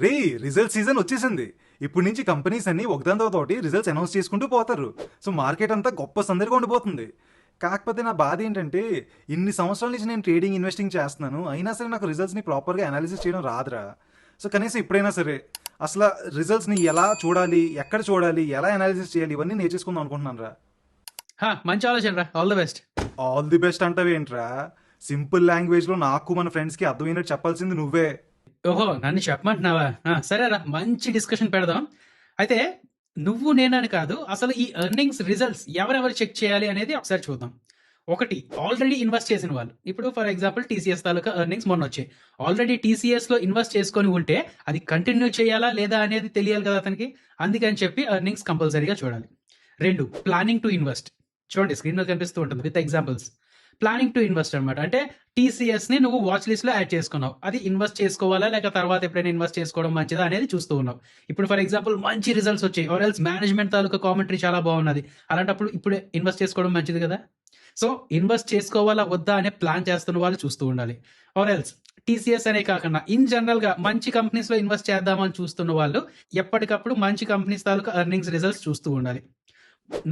రే, result season వచ్చేసింది. ఇప్పుడు నుంచి కంపెనీస్ అన్ని ఒకదాని తర్వాత ఒకటి రిజల్ట్స్ అనౌన్స్ చేసుకుంటూ పోతారు. సో మార్కెట్ అంతా గొప్ప సందడిగా ఉండిపోతుంది. కాకపోతే నా బాధ ఏంటంటే, ఇన్ని సంవత్సరాల నుంచి నేను ట్రేడింగ్ ఇన్వెస్టింగ్ చేస్తున్నాను, అయినా సరే నాకు రిజల్ట్స్ని ప్రాపర్గా అనాలిసిస్ చేయడం రాదురా. సో కనీసం ఇప్పుడైనా సరే అసలు రిజల్ట్స్ని ఎలా చూడాలి, ఎక్కడ చూడాలి, ఎలా అనాలిసిస్ చేయాలి, ఇవన్నీ నేర్చేసుకుందాం అనుకుంటున్నాను రా. మంచి ఆలోచన రా, all the best. All the best అంటావేంట్రా? సింపుల్ లాంగ్వేజ్లో నాకు మన ఫ్రెండ్స్కి అర్థమైనట్టు చెప్పాల్సింది నువ్వే. ఓహో, నన్ను చెప్పమంటున్నావా? సరే రా, మంచి డిస్కషన్ పెడదాం. అయితే నువ్వు నేనని కాదు, అసలు ఈ ఎర్నింగ్స్ రిజల్ట్స్ ఎవరెవరు చెక్ చేయాలి అనేది ఒకసారి చూద్దాం. ఒకటి, ఆల్రెడీ ఇన్వెస్ట్ చేసిన వాళ్ళు. ఇప్పుడు for example TCS taluka earnings మొన్న వచ్చాయి. ఆల్రెడీ టీసీఎస్ లో ఇన్వెస్ట్ చేసుకొని ఉంటే అది కంటిన్యూ చేయాలా లేదా అనేది తెలియాలి కదా అతనికి. అందుకని చెప్పి ఎర్నింగ్స్ కంపల్సరీగా చూడాలి. రెండు, ప్లానింగ్ టు ఇన్వెస్ట్. చూడండి, స్క్రీన్ మీద కనిపిస్తూ ఉంటుంది with examples. Planning to invest అనమాట. అంటే టీసీఎస్ ని నువ్వు వాచ్ లిస్ట్ లో యాడ్ చేసుకున్నావు, అది ఇన్వెస్ట్ చేసుకోవాలా లేక తర్వాత ఎప్పుడైనా ఇన్వెస్ట్ చేసుకోవడం మంచిదా అనేది చూస్తూ ఉన్నావు. ఇప్పుడు ఫర్ ఎగ్జాంపుల్ మంచి రిజల్ట్స్ వచ్చాయి, ఆర్ ఎల్స్ మేనేజ్మెంట్ తాలూకా కామెంటరీ చాలా బాగున్నది, అలాంటప్పుడు ఇప్పుడు ఇన్వెస్ట్ చేసుకోవడం మంచిది కదా. సో ఇన్వెస్ట్ చేసుకోవాలా వద్దా అనే ప్లాన్ చేస్తున్న వాళ్ళు చూస్తూ ఉండాలి. ఆర్ ఎల్స్ టీసీఎస్ అనే కాకుండా ఇన్ జనరల్ గా మంచి కంపెనీస్ లో ఇన్వెస్ట్ చేద్దామని చూస్తున్న వాళ్ళు ఎప్పటికప్పుడు మంచి కంపెనీస్ తాలూకా ఎర్నింగ్స్ రిజల్ట్స్ చూస్తూ ఉండాలి.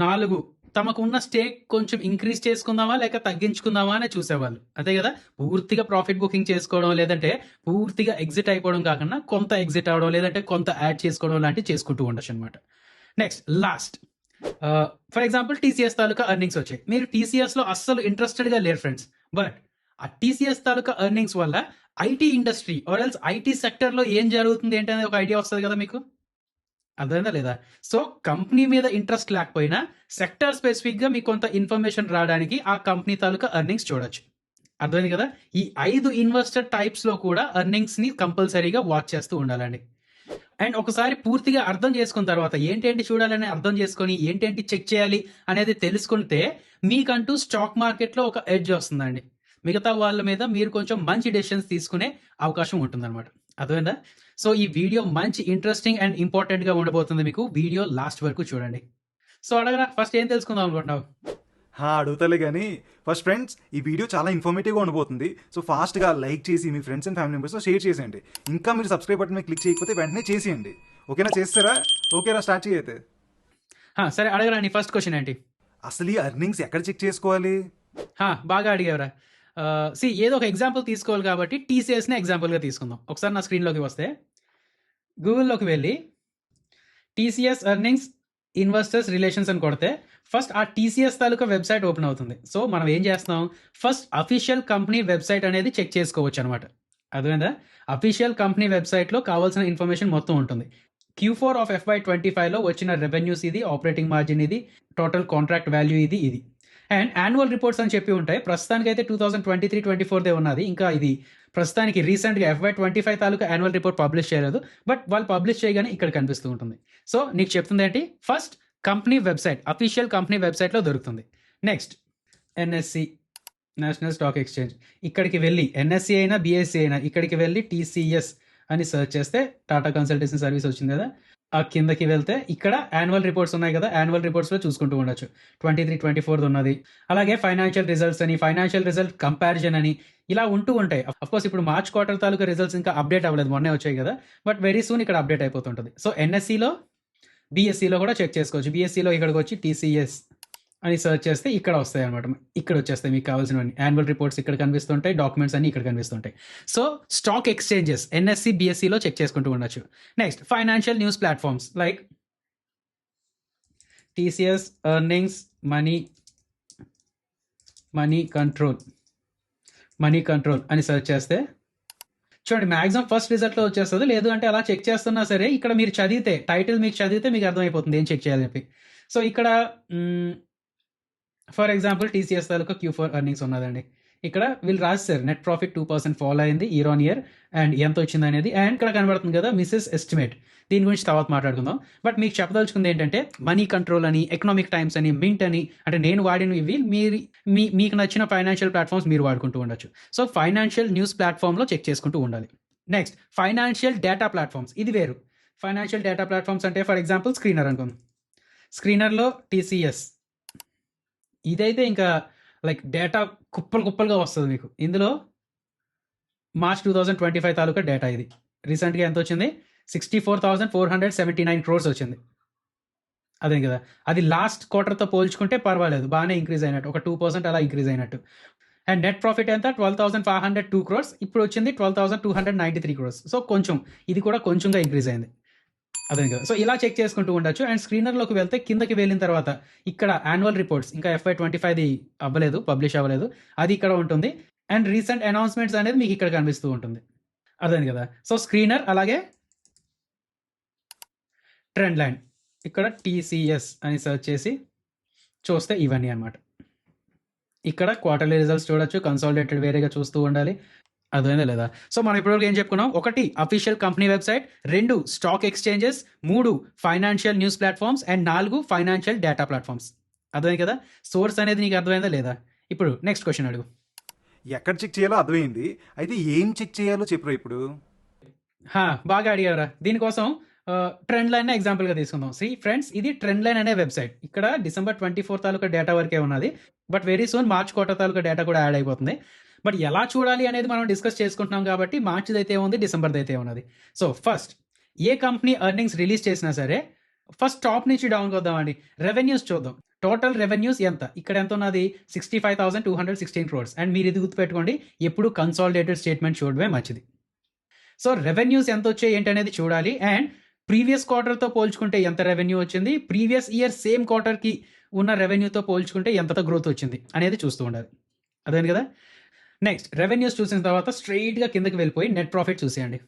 నాలుగు, తమకు ఉన్న స్టేక్ కొంచెం ఇంక్రీజ్ చేసుకుందామా లేక తగ్గించుకుందామా అని చూసేవాళ్ళు, అంతే కదా. పూర్తిగా ప్రాఫిట్ బుకింగ్ చేసుకోవడం లేదంటే పూర్తిగా ఎగ్జిట్ అయిపోవడం కాకుండా కొంత ఎగ్జిట్ అవడం లేదంటే కొంత యాడ్ చేసుకోవడం లాంటివి చేసుకుంటూ ఉండొచ్చు అనమాట. Next, last, for example TCS taluka earnings వచ్చాయి. మీరు టీసీఎస్ లో అస్సలు ఇంట్రెస్టెడ్ గా లేరు ఫ్రెండ్స్, బట్ ఆ టీసీఎస్ తాలూకా ఎర్నింగ్స్ వల్ల IT industry or else IT sector లో ఏం జరుగుతుంది ఏంటనేది ఒక ఐడియా వస్తుంది కదా మీకు. అర్థమైందా లేదా? సో కంపెనీ మీద ఇంట్రెస్ట్ లేకపోయినా సెక్టర్ స్పెసిఫిక్ గా మీకు కొంత ఇన్ఫర్మేషన్ రావడానికి ఆ కంపెనీ తాలూకా ఎర్నింగ్స్ చూడొచ్చు. అర్థమైంది కదా. ఈ 5 ఇన్వెస్టర్ టైప్స్ లో కూడా ఎర్నింగ్స్ ని కంపల్సరీగా వాచ్ చేస్తూ ఉండాలండి. అండ్ ఒకసారి పూర్తిగా అర్థం చేసుకున్న తర్వాత ఏంటేంటి చూడాలని అర్థం చేసుకొని ఏంటేంటి చెక్ చేయాలి అనేది తెలుసుకుంటే మీకంటూ స్టాక్ మార్కెట్ లో ఒక ఎడ్జ్ వస్తుందండి. మిగతా వాళ్ళ మీద మీరు కొంచెం మంచి డెసిషన్స్ తీసుకునే అవకాశం ఉంటుందన్నమాట. అర్థమైందా? సో ఈ వీడియో మంచి ఇంట్రెస్టింగ్ అండ్ ఇంపార్టెంట్ గా ఉండబోతుంది, మీకు వీడియో లాస్ట్ వరకు చూడండి. సో అడగరా, ఫస్ట్ ఏం తెలుసుకుందాం అనుకుంటున్నావు? అడుగుతలే కానీ ఫస్ట్ ఫ్రెండ్స్, ఈ వీడియో చాలా ఇన్ఫర్మేటివ్గా ఉండబోతుంది. సో ఫాస్ట్గా లైక్ చేసి మీ ఫ్రెండ్స్ అండ్ ఫ్యామిలీ మెంబర్స్తో షేర్ చేసేయండి. ఇంకా మీరు సబ్స్క్రైబ్ బటన్ మీద క్లిక్ చేయకపోతే వెంటనే చేసేయండి. ఓకేనా? చేస్తారా? ఓకేనా? స్టార్ట్ చేయతే. సరే అడగరా, నీ ఫస్ట్ క్వశ్చన్ ఏంటి? అసలు ఈ ఎర్నింగ్స్ ఎక్కడ చెక్ చేసుకోవాలి? బాగా అడిగావరా. ఏదో ఒక ఎగ్జాంపుల్ తీసుకోవాలి కాబట్టి టీసీఎస్ని ఎగ్జాంపుల్గా తీసుకుందాం. ఒకసారి నా స్క్రీన్లోకి వస్తే గూగుల్లోకి వెళ్ళి టీసీఎస్ ఎర్నింగ్స్ ఇన్వెస్టర్స్ రిలేషన్స్ అని కొడితే ఫస్ట్ ఆ టీసీఎస్ తాలూకా వెబ్సైట్ ఓపెన్ అవుతుంది. సో మనం ఏం చేస్తాం, ఫస్ట్ అఫీషియల్ కంపెనీ వెబ్సైట్ అనేది చెక్ చేసుకోవచ్చు అనమాట. అర్థమైందా? అఫీషియల్ కంపెనీ వెబ్సైట్లో కావాల్సిన ఇన్ఫర్మేషన్ మొత్తం ఉంటుంది. Q4 ఆఫ్ FY25లో వచ్చిన రెవెన్యూస్ ఇది, ఆపరేటింగ్ మార్జిన్ ఇది, టోటల్ కాంట్రాక్ట్ వాల్యూ ఇది ఇది అండ్ యాన్యువల్ రిపోర్ట్స్ అని చెప్పి ఉంటాయి. ప్రస్తుతానికి అయితే 2023-24 ఉన్నది. ఇంకా ఇది ప్రస్తుతానికి రీసెంట్గా FY25 తాలూకా యాన్యువల్ రిపోర్ట్ పబ్లిష్ చేయలేదు, బట్ వాళ్ళు పబ్లిష్ చేయగానే ఇక్కడ కనిపిస్తూ ఉంటుంది. సో నీకు చెప్తుంది ఏంటి, first company website, official company వెబ్సైట్లో దొరుకుతుంది. Next NSE, national stock exchange. ఇక్కడికి వెళ్ళి NSE అయినా BSE అయినా ఇక్కడికి వెళ్ళి TCS అని సెర్చ్ చేస్తే టాటా కన్సల్టేషన్ సర్వీస్ వచ్చింది కదా. ఆ కిందకి వెళ్తే ఇక్కడ యాన్యువల్ రిపోర్ట్స్ ఉన్నాయి కదా, యాన్యువల్ రిపోర్ట్స్లో చూసుకుంటూ ఉండొచ్చు. 23-24 ఉన్నది. అలాగే ఫైనాన్షియల్ రిజల్ట్స్ అని, ఫైనాన్షియల్ రిజల్ట్ కంపారిజన్ అని ఇలా ఉంటూ ఉంటాయి. అఫ్కోర్స్ ఇప్పుడు మార్చ్ క్వార్టర్ తాలూకా రిజల్ట్స్ ఇంకా అప్డేట్ అవ్వలేదు, మొన్నే వచ్చాయి కదా, బట్ వెరీ సూన్ ఇక్కడ అప్డేట్ అయిపోతుంటుంది. సో NSEలో BSEలో కూడా చెక్ చేసుకోవచ్చు. BSEలో ఇక్కడికి వచ్చి TCS అని సెర్చ్ చేస్తే ఇక్కడ వస్తాయి అనమాట. ఇక్కడ వచ్చేస్తాయి మీకు కావాల్సినవన్నీ. యాన్యువల్ రిపోర్ట్స్ ఇక్కడ కనిపిస్తుంటాయి, డాక్యుమెంట్స్ అన్ని ఇక్కడ కనిపిస్తుంటాయి. సో స్టాక్ ఎక్స్చేంజెస్ NSE BSEలో చెక్ చేసుకుంటూ ఉండొచ్చు. Next, financial news platforms like TCS earnings, Moneycontrol అని సెర్చ్ చేస్తే చూడండి మ్యాక్సిమం ఫస్ట్ రిజల్ట్లో వచ్చేస్తుంది. లేదు అంటే అలా చెక్ చేస్తున్నా సరే ఇక్కడ మీరు చదివితే, టైటిల్ మీకు చదివితే మీకు అర్థమైపోతుంది ఏం చెక్ చేయాలని చెప్పి. సో ఇక్కడ for example TCS taluka Q4 earnings ఉన్నదండి. ఇక్కడ వీళ్ళు రాస్తారు నెట్ ప్రాఫిట్ 2% ఫాల్ అయింది ఇయర్ ఆన్ ఇయర్ అండ్ ఎంత వచ్చింది అనేది. అండ్ ఇక్కడ కనబడుతుంది కదా మిస్సెస్ ఎస్టిమేట్, దీని గురించి తర్వాత మాట్లాడుకుందాం. బట్ మీకు చెప్పదలుచుకుంది ఏంటంటే మనీ కంట్రోల్ అని, ఎకనామిక్ టైమ్స్ అని, మింట్ అని, అంటే నేను వాడిన ఇవి మీకు నచ్చిన ఫైనాన్షియల్ ప్లాట్ఫామ్స్ మీరు వాడుకుంటూ ఉండొచ్చు. సో ఫైనాన్షియల్ న్యూస్ ప్లాట్ఫామ్లో చెక్ చేసుకుంటూ ఉండాలి. నెక్స్ట్, ఫైనాన్షియల్ డేటా ప్లాట్ఫామ్స్, ఇది వేరు. ఫైనాన్షియల్ డేటా ప్లాట్ఫామ్స్ అంటే ఫర్ ఎగ్జాంపుల్ స్క్రీనర్ అనుకుందాం. స్క్రీనర్లో TCS, ఇదైతే ఇంకా లైక్ డేటా కుప్పలుగా వస్తుంది మీకు. ఇందులో మార్చ్ 2025 తాలూకా డేటా ఇది. రీసెంట్గా ఎంత వచ్చింది, 64,479 crores వచ్చింది. అదే కదా, అది లాస్ట్ క్వార్టర్తో పోల్చుకుంటే పర్వాలేదు, బాగానే ఇంక్రీజ్ అయినట్టు, ఒక 2% అలా ఇంక్రీజ్ అయినట్టు. అండ్ నెట్ ప్రాఫిట్ ఎంత 12,502 crores, ఇప్పుడు వచ్చింది 12,293 crores. సో కొంచెం ఇది కూడా కొంచెంగా ఇంక్రీజ్ అయింది. అదే కదా, సో ఇలా చెక్ చేసుకుంటూ ఉండొచ్చు. అండ్ స్క్రీనర్లోకి వెళ్తే కిందకి వెళ్ళిన తర్వాత ఇక్కడ యాన్యువల్ రిపోర్ట్స్ ఇంకా FY25ది అవ్వలేదు, పబ్లిష్ అవ్వలేదు, అది ఇక్కడ ఉంటుంది. అండ్ రీసెంట్ అనౌన్స్మెంట్స్ అనేది మీకు ఇక్కడ కనిపిస్తూ ఉంటుంది. అదే కదా, సో స్క్రీనర్ అలాగే ట్రెండ్ లైన్, ఇక్కడ TCS అని సెర్చ్ చేసి చూస్తే ఇవన్నీ అనమాట. ఇక్కడ క్వార్టర్లీ రిజల్ట్స్ చూడొచ్చు, కన్సాలిడేటెడ్ వేరేగా చూస్తూ ఉండాలి. అదేనా లేదా? సో మనం ఇప్పటివరకు ఏం చెప్పుకున్నాం? 1 official company website, 2 stock exchanges, 3 financial news platforms and 4 financial data platforms. అర్థమైంది కదా? సోర్స్ అనేది నీకు అర్థమైందా లేదా? ఇప్పుడు నెక్స్ట్ క్వశ్చన్ అడుగు. ఎక్కడ చెక్ చేయాలో అర్థమైంది, అయితే ఏం చెక్ చేయాలో చెప్పరా ఇప్పుడు? బాగా అడిగారా. దీనికోసం ట్రెండ్ లైన్ ఎగ్జాంపుల్గా తీసుకుందాం. సి ఫ్రెండ్స్, ఇది ట్రెండ్ లైన్ అనే వెబ్సైట్. ఇక్కడ December 24 తాలూకా డేటా వరకే ఉన్నది, but very soon March quarter taluka data కూడా యాడ్ అయిపోతుంది. బట్ ఎలా చూడాలి అనేది మనం డిస్కస్ చేసుకుంటున్నాం కాబట్టి మార్చిది అయితే ఉంది, డిసెంబర్ది అయితే ఉన్నది. సో ఫస్ట్ ఏ కంపెనీ ఎర్నింగ్స్ రిలీజ్ చేసినా సరే ఫస్ట్ టాప్ నుంచి డౌన్కి వద్దామండి. రెవెన్యూస్ చూద్దాం. టోటల్ రెవెన్యూస్ ఎంత, ఇక్కడ ఎంత ఉన్నది 65,216 crores. అండ్ మీరు ఇది గుర్తుపెట్టుకోండి, ఎప్పుడు కన్సాలిడేటెడ్ స్టేట్మెంట్ చూడడమే మంచిది. సో రెవెన్యూస్ ఎంత వచ్చాయి ఏంటనేది చూడాలి. అండ్ ప్రీవియస్ క్వార్టర్తో పోల్చుకుంటే ఎంత రెవెన్యూ వచ్చింది, ప్రీవియస్ ఇయర్ సేమ్ క్వార్టర్కి ఉన్న రెవెన్యూతో పోల్చుకుంటే ఎంత గ్రోత్ వచ్చింది అనేది చూస్తూ ఉండాలి. అదే కదా. నెక్స్ట్ రెవెన్యూస్ చూసిన తర్వాత స్ట్రైట్గా కిందకి వెళ్ళిపోయి నెట్ ప్రాఫిట్ చూసేయండి.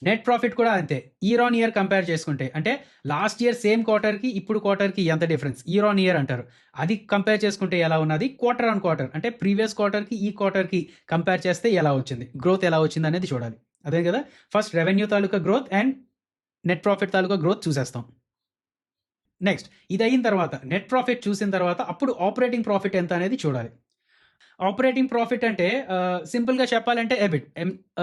నెట్ ప్రాఫిట్ కూడా అంతే, ఇయర్ ఆన్ ఇయర్ కంపేర్ చేసుకుంటే, అంటే లాస్ట్ ఇయర్ సేమ్ క్వార్టర్కి ఇప్పుడు క్వార్టర్కి ఎంత డిఫరెన్స్, ఇయర్ ఆన్ ఇయర్ అంటారు, అది కంపేర్ చేసుకుంటే ఎలా ఉన్నది, క్వార్టర్ ఆన్ క్వార్టర్ అంటే ప్రీవియస్ క్వార్టర్కి ఈ క్వార్టర్కి కంపేర్ చేస్తే ఎలా వచ్చింది, గ్రోత్ ఎలా వచ్చింది అనేది చూడాలి. అదే కదా. ఫస్ట్ రెవెన్యూ తాలూకా గ్రోత్ అండ్ నెట్ ప్రాఫిట్ తాలూకా గ్రోత్ చూసేస్తాం. నెక్స్ట్ ఇది అయిన తర్వాత నెట్ ప్రాఫిట్ చూసిన తర్వాత అప్పుడు ఆపరేటింగ్ ప్రాఫిట్ ఎంత అనేది చూడాలి. ఆపరేటింగ్ ప్రాఫిట్ అంటే సింపుల్గా చెప్పాలంటే EBIT,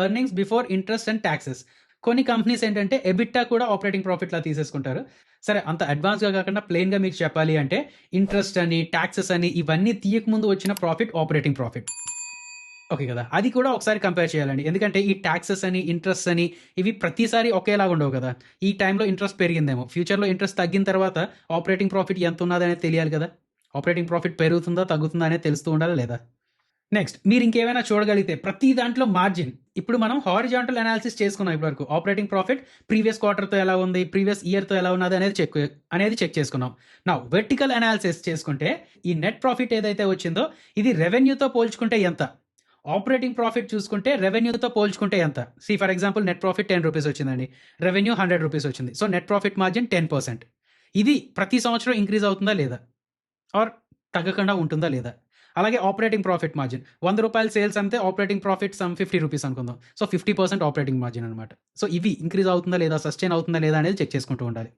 earnings before interest and taxes. కొన్ని కంపెనీస్ ఏంటంటే ఎబిట్టా కూడా ఆపరేటింగ్ ప్రాఫిట్లా తీసేసుకుంటారు. సరే, అంత అడ్వాన్స్గా కాకుండా ప్లెయిన్గా మీకు చెప్పాలి అంటే ఇంట్రెస్ట్ అని ట్యాక్సెస్ అని ఇవన్నీ తీయకముందు వచ్చిన ప్రాఫిట్ ఆపరేటింగ్ ప్రాఫిట్. ఓకే కదా, అది కూడా ఒకసారి కంపేర్ చేయాలండి. ఎందుకంటే ఈ ట్యాక్సెస్ అని ఇంట్రెస్ట్ అని ఇవి ప్రతిసారి ఒకేలాగా ఉండవు కదా. ఈ టైంలో ఇంట్రెస్ట్ పెరిగిందేమో, ఫ్యూచర్లో ఇంట్రెస్ట్ తగ్గిన తర్వాత ఆపరేటింగ్ ప్రాఫిట్ ఎంత ఉన్నది అనేది తెలియాలి కదా. ఆపరేటింగ్ ప్రాఫిట్ పెరుగుతుందా తగ్గుతుందా అనేది తెలుస్తూ ఉండాలి లేదా. నెక్స్ట్ మీరు ఇంకేమైనా చూడగలిగితే ప్రతి దాంట్లో మార్జిన్, ఇప్పుడు మనం హారిజాంటల్ అనాలిసిస్ చేసుకున్నాం ఇప్పటివరకు. ఆపరేటింగ్ ప్రాఫిట్ ప్రీవియస్ క్వార్టర్తో ఎలా ఉంది, ప్రీవియస్ ఇయర్తో ఎలా ఉన్నది అనేది చెక్ చేసుకున్నాం. నా వెర్టికల్ అనాలిసిస్ చేసుకుంటే ఈ నెట్ ప్రాఫిట్ ఏదైతే వచ్చిందో ఇది రెవెన్యూతో పోల్చుకుంటే ఎంత, ఆపరేటింగ్ ప్రాఫిట్ చూసుకుంటే రెవెన్యూతో పోల్చుకుంటే ఎంత. See for example net profit 10 rupees వచ్చిందండి, రెవెన్యూ 100 రూపీస్ వచ్చింది. So net profit margin 10%. ఇది ప్రతి సంవత్సరం ఇంక్రీజ్ అవుతుందా లేదా, ఆర్ తగ్గకుండా ఉంటుందా లేదా. అలాగే ఆపరేటింగ్ ప్రాఫిట్ మార్జిన్ 100 రూపాయలు సేల్స్ అంతే, ఆపరేటింగ్ ప్రాఫిట్ 50 రూపీస్ అనుకుందాం. సో 50% ఆపరేటింగ్ మార్జిన్ అనమాట. సో ఇవి ఇంక్రీజ్ అవుతుందా లేదా, సస్టైన్ అవుతుందా లేదా అనేది చెక్ చేసుకుంటూ ఉండాలి.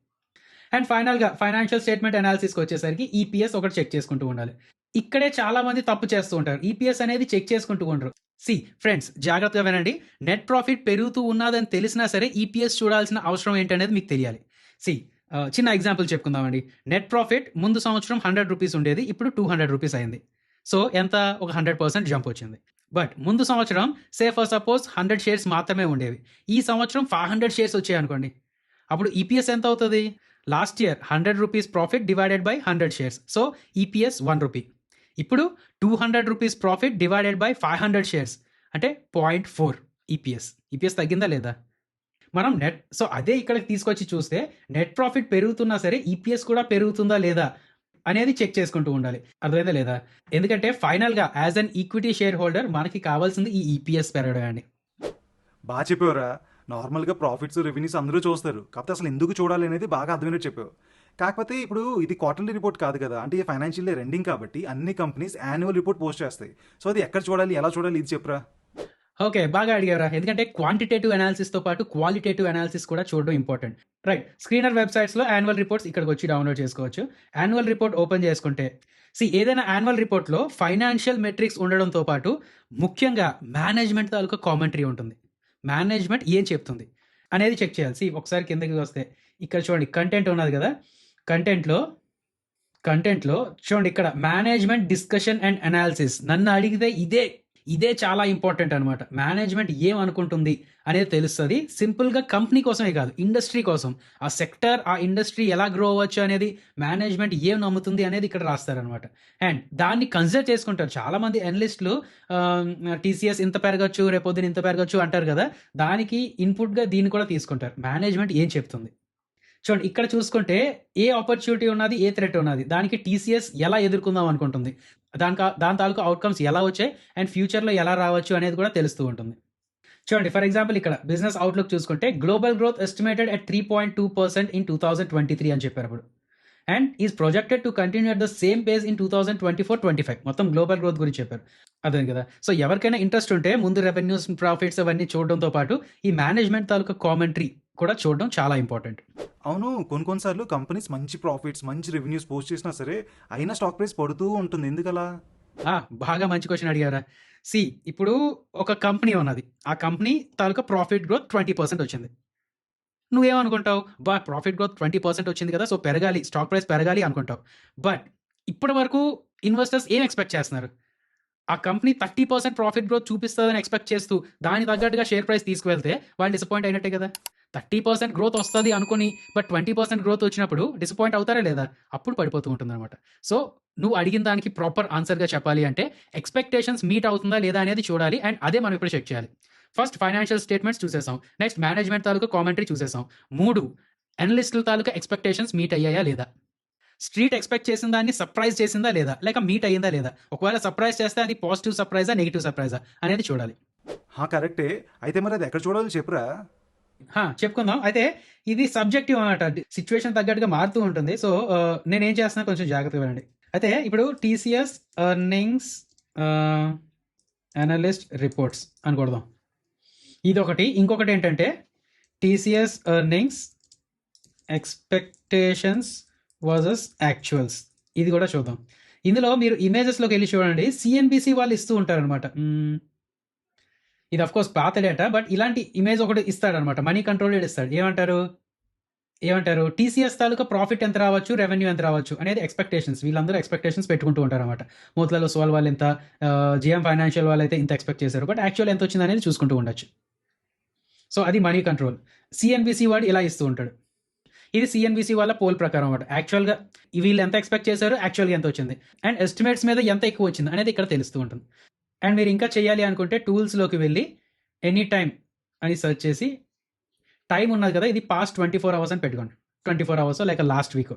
అండ్ ఫైనల్గా ఫైనాన్షియల్ స్టేట్మెంట్ అనాలిసిస్కి వచ్చేసరికి ఈపీఎస్ ఒకటి చెక్ చేసుకుంటూ ఉండాలి. ఇక్కడే చాలా మంది తప్పు చేస్తూ ఉంటారు, ఈపీఎస్ అనేది చెక్ చేసుకుంటూ ఉండరు. సి ఫ్రెండ్స్, జాగ్రత్తగా వినండి. నెట్ ప్రాఫిట్ పెరుగుతూ ఉన్నదని తెలిసినా సరే ఈపీఎస్ చూడాల్సిన అవసరం ఏంటనేది మీకు తెలియాలి. సి చిన్న ఎగ్జాంపుల్ చెప్పుకుందామండి. నెట్ ప్రాఫిట్ ముందు సంవత్సరం 100 రూపీస్ ఉండేది, ఇప్పుడు 200 రూపీస్ అయింది. సో ఎంత, ఒక 100% జంప్ వచ్చింది. బట్ ముందు సంవత్సరం సే ఫర్ సపోజ్ 100 షేర్స్ మాత్రమే ఉండేవి, ఈ సంవత్సరం 500 షేర్స్ వచ్చాయి అనుకోండి, అప్పుడు ఈపీఎస్ ఎంత అవుతుంది. Last year 100 rupees profit divided by 100 shares, so EPS 1 rupee. ఇప్పుడు 200 rupees profit divided by 500 shares అంటే 0.4 ఈపీఎస్ తగ్గిందా లేదా. మనం సో అదే ఇక్కడికి తీసుకొచ్చి చూస్తే నెట్ ప్రాఫిట్ పెరుగుతున్నా సరే ఈపీఎస్ కూడా పెరుగుతుందా లేదా అనేది చెక్ చేసుకుంటూ ఉండాలి. అర్థమైందా లేదా. ఎందుకంటే ఫైనల్గా as an equity share holder మనకి కావాల్సింది ఈ ఈపీఎస్ పెరగడం అండి. బాగా చెప్పేవరా. నార్మల్గా ప్రాఫిట్స్ రెవెన్యూస్ అందరూ చూస్తారు, కాకపోతే అసలు ఎందుకు చూడాలి అనేది బాగా అర్థమైనట్టు చెప్పావు. కాకపోతే ఇప్పుడు ఇది క్వార్టర్లీ రిపోర్ట్ కాదు కదా, అంటే ఫైనాన్షియల్ ఇయర్ ఎండింగ్ కాబట్టి అన్ని కంపెనీస్ యాన్యువల్ రిపోర్ట్ పోస్ట్ చేస్తాయి. సో అది ఎక్కడ చూడాలి, ఎలా చూడాలి, ఇది చెప్పరా. ఓకే, బాగా అడిగారా. ఎందుకంటే క్వాంటిటేటివ్ అనాలిసిస్తో పాటు క్వాలిటేటివ్ అనాలిసిస్ కూడా చూడడం ఇంపార్టెంట్. రైట్, స్క్రీనర్ వెబ్సైట్స్లో యాన్యువల్ రిపోర్ట్స్ ఇక్కడికి వచ్చి డౌన్లోడ్ చేసుకోవచ్చు. యాన్యువల్ రిపోర్ట్ ఓపెన్ చేసుకుంటే ఏదైనా యాన్యువల్ రిపోర్ట్లో ఫైనాన్షియల్ మెట్రిక్స్ ఉండడంతో పాటు ముఖ్యంగా మేనేజ్మెంట్ తాలూకా కామెంటరీ ఉంటుంది. మేనేజ్మెంట్ ఏం చెప్తుంది అనేది చెక్ చేయాలి. ఒకసారి కిందకి వస్తే ఇక్కడ చూడండి కంటెంట్ ఉన్నది కదా, కంటెంట్లో చూడండి ఇక్కడ మేనేజ్మెంట్ డిస్కషన్ అండ్ అనాలిసిస్. నన్ను అడిగితే ఇదే ఇదే చాలా ఇంపార్టెంట్ అనమాట. మేనేజ్మెంట్ ఏమనుకుంటుంది అనేది తెలుస్తుంది. సింపుల్గా కంపెనీ కోసమే కాదు, ఇండస్ట్రీ కోసం, ఆ సెక్టర్, ఆ ఇండస్ట్రీ ఎలా గ్రో అవ్వచ్చు అనేది మేనేజ్మెంట్ ఏం నమ్ముతుంది అనేది ఇక్కడ రాస్తారనమాట. అండ్ దాన్ని కన్సిడర్ చేసుకుంటారు చాలామంది అనలిస్టులు. టీసీఎస్ ఇంత పెరగచ్చు, రేపొద్దున ఇంత పెరగచ్చు అంటారు కదా, దానికి ఇన్పుట్గా దీన్ని కూడా తీసుకుంటారు. మేనేజ్మెంట్ ఏం చెప్తుంది చూడండి. ఇక్కడ చూసుకుంటే ఏ ఆపర్చునిటీ ఉన్నది, ఏ థ్రెట్ ఉన్నది, దానికి టీసీఎస్ ఎలా ఎదుర్కొందాం అనుకుంటుంది, దాని తాలూకు అవుట్కమ్స్ ఎలా వచ్చాయి అండ్ ఫ్యూచర్లో ఎలా రావచ్చు అనేది కూడా తెలుస్తూ ఉంటుంది. చూడండి, ఫర్ ఎగ్జాంపుల్ ఇక్కడ బిజినెస్ అవుట్లుక్ చూసుకుంటే global growth estimated at 3.2% in 2023 అని చెప్పారు అప్పుడు. And is projected to continue at the same page in 2024-25. మొత్తం గ్లోబల్ గ్రోత్ గురించి చెప్పారు. అదే కదా. సో ఎవరికైనా ఇంట్రెస్ట్ ఉంటే ముందు రెవెన్యూస్, ప్రాఫిట్స్ అవన్నీ చూడడంతో పాటు ఈ మేనేజ్మెంట్ తాలూకా కామెంటరీ కూడా చూడడం చాలా ఇంపార్టెంట్. అవును, కొన్నిసార్లు కంపెనీస్ మంచి ప్రాఫిట్స్, మంచి రెవెన్యూస్ పోస్ట్ చేసినా సరే అయినా స్టాక్ ప్రైస్ పడుతూ ఉంటుంది. ఎందుకలా? బాగా మంచి క్వశ్చన్ అడిగారా. ఇప్పుడు ఒక కంపెనీ ఉన్నది, ఆ కంపెనీ తాలూకా ప్రాఫిట్ గ్రోత్ 20% వచ్చింది. నువ్వేమనుకుంటావు, ప్రాఫిట్ గ్రోత్ 20% వచ్చింది కదా, సో పెరగాలి, స్టాక్ ప్రైస్ పెరగాలి అనుకుంటావు. బట్ ఇప్పటి వరకు ఇన్వెస్టర్స్ ఏం ఎక్స్పెక్ట్ చేస్తున్నారు? ఆ కంపెనీ 30% ప్రాఫిట్ గ్రోత్ చూపిస్తుందని ఎక్స్పెక్ట్ చేస్తూ దాని తగ్గట్టుగా షేర్ ప్రైస్ తీసుకువెళ్తే వాళ్ళు డిసప్పాయింట్ అయినట్టే కదా. 30% గ్రోత్ వస్తుంది అనుకుని బట్ 20% గ్రోత్ వచ్చినప్పుడు డిసప్పాయింట్ అవుతారా లేదా? అప్పుడు పడిపోతూ ఉంటుంది అనమాట. సో నువ్వు అడిగిన దానికి ప్రాపర్ ఆన్సర్గా చెప్పాలి అంటే ఎక్స్పెక్టేషన్స్ మీట్ అవుతుందా లేదా అనేది చూడాలి. అండ్ అదే మనం ఇప్పుడు చెక్ చేయాలి. ఫస్ట్ ఫైనాన్షియల్ స్టేట్మెంట్స్ చూసేసాం, నెక్స్ట్ మేనేజ్మెంట్ తాలూకా కామెంటరీ చూసేసాం, 3 అనలిస్టుల తాలూకా ఎక్స్పెక్టేషన్స్ మీట్ అయ్యాయా లేదా, స్ట్రీట్ ఎక్స్పెక్ట్ చేసిన దాన్ని సర్ప్రైజ్ చేసిందా లేదా, లేక మీట్ అయ్యిందా లేదా. ఒకవేళ సర్ప్రైజ్ చేస్తే అది పాజిటివ్ సర్ప్రైజా, నెగిటివ్ సర్ప్రైజా అనేది చూడాలి. కరెక్టే. అయితే మరి అది ఎక్కడ చూడాలో చెప్పురా. చెప్పుకుందాం. అయితే ఇది సబ్జెక్టివ్ అన్నమాట, సిచ్యువేషన్ తగ్గట్టుగా మారుతూ ఉంటుంది. సో నేనేం చేస్తున్నా కొంచెం జాగ్రత్తగా వినండి. అయితే ఇప్పుడు టీసీఎస్ ఎర్నింగ్స్ అనలిస్ట్ రిపోర్ట్స్ అని కొడదాం. ఇదొకటి. ఇంకొకటి ఏంటంటే TCS earnings expectations versus actuals. ఇది కూడా చూద్దాం. ఇందులో మీరు ఇమేజెస్లోకి వెళ్ళి చూడండి, సిఎన్బిసి వాళ్ళు ఇస్తూ ఉంటారు అనమాట. ఇది అఫ్ కోర్స్ పాత డేటా, బట్ ఇలాంటి ఇమేజ్ ఒకటి ఇస్తాడనమాట, మనీ కంట్రోల్డ్ ఇస్తాడు. ఏమంటారు టీసీఎస్ తాలూకా ప్రాఫిట్ ఎంత రావచ్చు, రెవెన్యూ ఎంత రావచ్చు అనేది ఎక్స్పెక్టేషన్స్. వీళ్ళందరూ ఎక్స్పెక్టేషన్స్ పెట్టుకుంటూ ఉంటారు అనమాట. మోతిలాల్ ఒస్వాల్ వాళ్ళు ఎంత, జిఎం ఫైనాన్షియల్ వాళ్ళు అయితే ఇంత ఎక్స్పెక్ట్ చేశారు, బట్ యాక్చువల్ ఎంత వచ్చింది అనేది చూసుకుంటూ ఉండొచ్చు. సో అది మనీ కంట్రోల్. సిఎన్బిసి వాడు ఇలా ఇస్తూ ఉంటాడు. ఇది సిఎన్బిసి వాళ్ళ పోల్ ప్రకారం అనమాట. యాక్చువల్గా వీళ్ళు ఎంత ఎక్స్పెక్ట్ చేశారు, యాక్చువల్గా ఎంత వచ్చింది, అండ్ ఎస్టిమేట్స్ మీద ఎంత ఎక్కువ వచ్చింది అనేది ఇక్కడ తెలుస్తూ ఉంటుంది. అండ్ మీరు ఇంకా చేయాలి అనుకుంటే టూల్స్లోకి వెళ్ళి ఎనీ టైమ్ అని సెర్చ్ చేసి టైం ఉన్నది కదా, ఇది పాస్ట్ 24 అవర్స్ అని పెట్టుకోండి. 24 అవర్స్ లేక లాస్ట్ వీక్.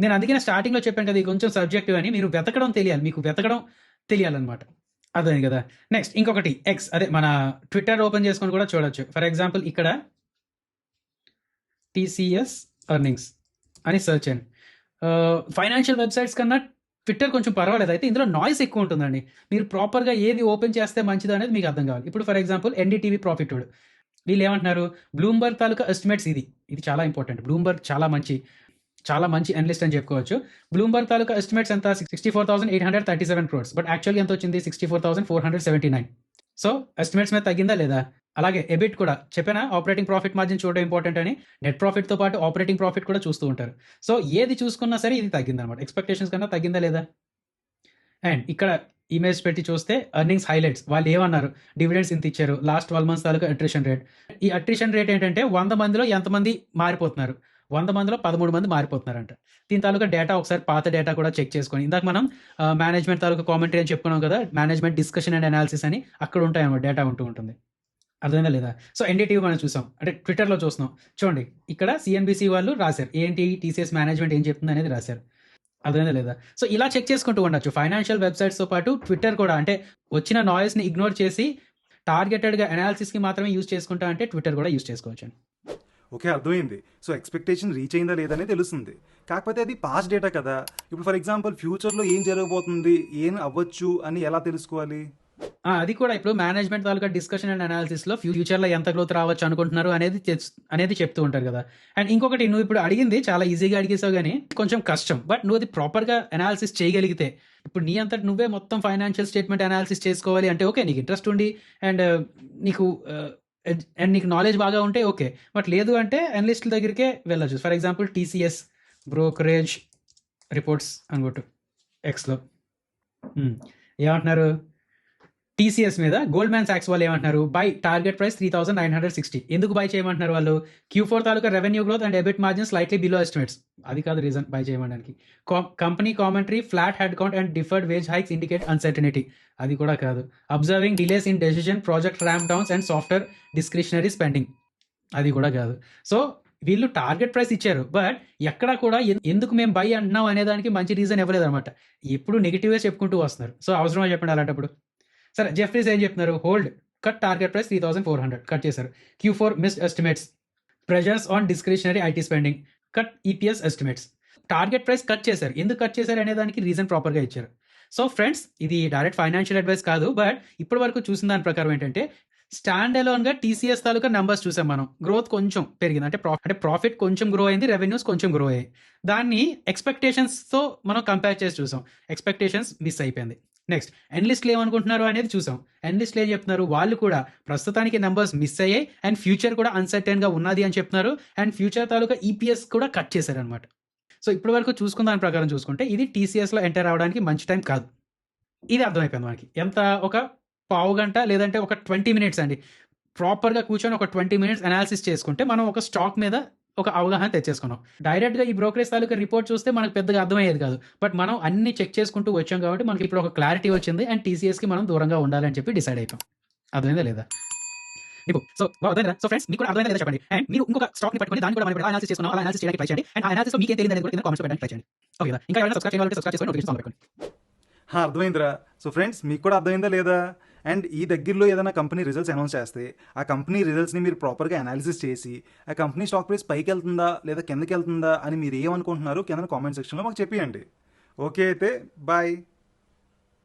నేను అందుకనే స్టార్టింగ్లో చెప్పాను కదా, ఇది కొంచెం సబ్జెక్టివ్ అని. మీరు వెతకడం తెలియాలి, మీకు వెతకడం తెలియాలన్నమాట. అదే కదా. నెక్స్ట్ ఇంకొకటి ఎక్స్, అదే మన ట్విట్టర్ ఓపెన్ చేసుకొని కూడా చూడొచ్చు. ఫర్ ఎగ్జాంపుల్ ఇక్కడ టీసీఎస్ ఎర్నింగ్స్ అని సెర్చ్ చేయండి. ఫైనాన్షియల్ వెబ్సైట్స్ కన్నా ట్విట్టర్ కొంచెం పర్వాలేదు. అయితే ఇందులో నాయిస్ ఎక్కువ ఉంటుందండి. మీరు ప్రాపర్గా ఏది ఓపెన్ చేస్తే మంచిది అనేది మీకు అర్థం కావాలి. ఇప్పుడు ఫర్ ఎగ్జాంపుల్ ఎన్డీటీవీ ప్రాఫిట్ వీళ్ళు ఏమంటున్నారు, బ్లూంబర్గ్ తాలూకా ఎస్టిమేట్స్. ఇది చాలా ఇంపార్టెంట్. బ్లూంబర్గ్ చాలా మంచి అనలిస్ట్ అని చెప్పుకోవచ్చు. బ్లూంబర్గ్ తాలూకా ఎస్టిమేట్స్ ఎంత, 64,837 crores, బట్ యాక్చువల్గా ఎంత వచ్చింది, 64,479. సో ఎస్టిమేట్స్ మీద తగ్గిందా లేదా. అలాగే ఎబిట్ కూడా చెప్పానా, ఆపరేటింగ్ ప్రాఫిట్ మార్జిన్ చూడడం ఇంపార్టెంట్ అని. నెట్ ప్రాఫిట్తో పాటు ఆపరేటింగ్ ప్రాఫిట్ కూడా చూస్తూ ఉంటారు. సో ఏది చూసుకున్నా సరే ఇది తగ్గిందనమాట, ఎక్స్పెక్టేషన్స్ కన్నా తగ్గిందా లేదా. అండ్ ఇక్కడ ఇమేజ్ పెట్టి చూస్తే ఎర్నింగ్స్ హైలైట్స్, వాళ్ళు ఏమన్నారు, డివిడెండ్స్ ఇంత ఇచ్చారు, లాస్ట్ 12 months తాలూకా అట్రిషన్ రేట్. ఈ అట్రిషన్ రేట్ ఏంటంటే 100 మందిలో ఎంతమంది మారిపోతున్నారు, 100 మందిలో 13 మంది మారిపోతున్నారంట. దీని తాలూకా డేటా ఒకసారి పాత డేటా కూడా చెక్ చేసుకొని, ఇందాక మనం మేనేజ్మెంట్ తాలూకా కామెంటరీ అని చెప్పుకున్నాం కదా, మేనేజ్మెంట్ డిస్కషన్ అండ్ అనాలిసిస్ అని అక్కడ ఉంటాయన్నమాట, డేటా ఉంటూ ఉంటుంది. అర్థమైందా లేదా. సో ఎన్డీటీవీ మనం చూసాం, అంటే ట్విట్టర్లో చూస్తున్నాం. చూడండి ఇక్కడ సిఎన్బిసి వాళ్ళు రాశారు ఏంటి, టీసీఎస్ మేనేజ్మెంట్ ఏం చెప్తుంది అనేది రాశారు. అర్థమైందా లేదా. సో ఇలా చెక్ చేసుకుంటూ ఉండొచ్చు. ఫైనాన్షియల్ వెబ్సైట్స్తో పాటు ట్విట్టర్ కూడా, అంటే వచ్చిన నాయిస్ని ఇగ్నోర్ చేసి టార్గెటెడ్గా అనాలిసిస్కి మాత్రమే యూజ్ చేసుకుంటా అంటే ట్విట్టర్ కూడా యూజ్ చేసుకోవచ్చు. ఓకే, అర్థమైంది. సో ఎక్స్పెక్టేషన్ రీచ్ అయిందా లేదనే తెలుస్తుంది. కాకపోతే అది పాస్ట్ డేటా కదా. ఇప్పుడు ఫర్ ఎగ్జాంపుల్ ఫ్యూచర్లో ఏం జరగబోతుంది, ఏం అవ్వచ్చు అని ఎలా తెలుసుకోవాలి? అది కూడా ఇప్పుడు మేనేజ్మెంట్ తాలూకా డిస్కషన్ అండ్ అనాలిసిస్లో ఫ్యూచర్లో ఎంత గ్రోత్ రావచ్చు అనుకుంటున్నారు అనేది చెప్తూ ఉంటారు కదా. అండ్ ఇంకొకటి, నువ్వు ఇప్పుడు అడిగింది చాలా ఈజీగా అడిగేసావు కానీ కొంచెం కష్టం. బట్ నువ్వు అది ప్రాపర్గా అనాలిసిస్ చేయగలిగితే, ఇప్పుడు నీ అంతటి నువ్వే మొత్తం ఫైనాన్షియల్ స్టేట్మెంట్ అనాలిసిస్ చేసుకోవాలి అంటే ఓకే, నీకు ఇంట్రెస్ట్ ఉండి అండ్ నీకు నాలెడ్జ్ బాగా ఉంటే ఓకే. బట్ లేదు అంటే అనలిస్టుల దగ్గరికే వెళ్ళచ్చు. For example TCS brokerage reports అనుకోట్టు ఎక్స్లో ఏమంటున్నారు, టీసీఎస్ మీద గోల్డ్‌మ్యాన్ సాక్స్ వాళ్ళు ఏమంటున్నారు? Buy target price 3960. ఎందుకు బై చేయమంటున్నారు వాళ్ళు? Q4 తాలూకా revenue growth and EBIT margin slightly below estimates. అది కాదు రీజన్ బై చేయమనడానికి. Company commentary, flat head count and deferred wage hikes indicate uncertainty. అది కూడా కాదు. Observing delays in decision, project ramp downs and software discretionary spending. అది కూడా కాదు. So వీళ్ళు టార్గెట్ ప్రైస్ ఇచ్చారు. బట్ ఎక్కడా కూడా ఎందుకు మేము బై అంటున్నాం అనే దానికి మంచి రీజన్ ఇవ్వలేదన్నమాట. ఎప్పుడు నెగెటివే చెప్పుకుంటూ వస్తున్నారు. సో అవసరమా చెప్పండి అలాంటప్పుడు? సరే, జెఫ్రీస్ ఏం చెప్తున్నారు? Hold cut target price 3400 cut చేశారు. Q4 missed estimates, pressures on discretionary IT spending, cut EPS estimates. Target price cut చేశారు. ఎందుకు కట్ చేశారు అనే దానికి రీజన్ ప్రాపర్గా ఇచ్చారు. సో ఫ్రెండ్స్, ఇది డైరెక్ట్ ఫైనాన్షియల్ అడ్వైస్ కాదు. బట్ ఇప్పటి వరకు చూసిన దాని ప్రకారం ఏంటంటే, స్టాండ్ అలోన్గా టీసీఎస్ తాలూకా నెంబర్స్ చూసాం మనం. గ్రోత్ కొంచెం పెరిగింది, అంటే ప్రాఫిట్ కొంచెం గ్రో అయింది, రెవెన్యూస్ కొంచెం గ్రో అయ్యాయి. దాన్ని ఎక్స్పెక్టేషన్స్తో మనం కంపేర్ చేసి చూసాం. ఎక్స్పెక్టేషన్స్ మిస్ అయిపోయింది. నెక్స్ట్ ఎనలిస్ట్లు ఏమనుకుంటున్నారు అనేది చూసాం. ఎనలిస్ట్లు ఏం చెప్తున్నారు? వాళ్ళు కూడా ప్రస్తుతానికి నెంబర్స్ మిస్ అయ్యాయి అండ్ ఫ్యూచర్ కూడా అన్సర్టైన్గా ఉన్నది అని చెప్తున్నారు. అండ్ ఫ్యూచర్ తాలూకా ఈపీఎస్ కూడా కట్ చేశారనమాట. సో ఇప్పటి వరకు చూసుకున్న దాని ప్రకారం చూసుకుంటే ఇది టీసీఎస్లో ఎంటర్ అవ్వడానికి మంచి టైం కాదు. ఇది అర్థమైపోయింది మనకి. ఎంత ఒక పావు గంట లేదంటే ఒక 20 మినిట్స్ అండి, ప్రాపర్గా కూర్చొని ఒక 20 మినిట్స్ అనాలిసిస్ చేసుకుంటే మనం ఒక స్టాక్ మీద ఒక అవగాహన తెచ్చేసుకున్నాం. డైరెక్ట్గా ఈ బ్రోకరేజ్ తాలూకా రిపోర్ట్ చూస్తే మనకు పెద్దగా అర్థమయ్యేది కాదు. బట్ మనం అన్ని చెక్ చేసుకుంటూ వచ్చాం కాబట్టి మనకి ఇప్పుడు ఒక క్లారిటీ వచ్చింది. అండ్ టీసీఎస్కి మనం దూరంగా ఉండాలని చెప్పి డిసైడ్ అయిపోయాం. అర్థమైందా లేదా? సో ఫ్రెండ్స్, మీకు కూడా అర్థమైందా లేదా చెప్పండి. అండ్ మీరు ఇంకొక స్టాక్ ని పట్టుకొని దాన్ని కూడా మనం అనాలిసిస్ చేసుకున్నాం, అలా అనాలిసిస్ చేయడానికి ట్రై చేయండి. అండ్ ఆ అనాలిసిస్ మీకు ఏం తెలియదు అనేది కూడా కింద కామెంట్స్ పెట్టడానికి ట్రై చేయండి. ఓకే, ఇంకా ఎవరైనా సబ్స్క్రైబ్ చేయాలంటే సబ్స్క్రైబ్ చేసుకొని నోటిఫికేషన్ ఆన్ పెట్టుకోండి. అర్థమైందిరా. సో ఫ్రెండ్స్, మీకు కూడా అర్థమైందా లేదా? అండ్ ఈ దగ్గరలో ఏదైనా కంపెనీ రిజల్ట్స్ అనౌన్స్ చేస్తే ఆ కంపెనీ రిజల్ట్స్ని మీరు ప్రాపర్గా అనాలిసిస్ చేసి ఆ కంపెనీ స్టాక్ ప్రైస్ పైకి వెళ్తుందా లేదా కిందకి వెళ్తుందా అని మీరు ఏమనుకుంటున్నారో కింద కామెంట్ సెక్షన్లో మాకు చెప్పేయండి. ఓకే అయితే బాయ్.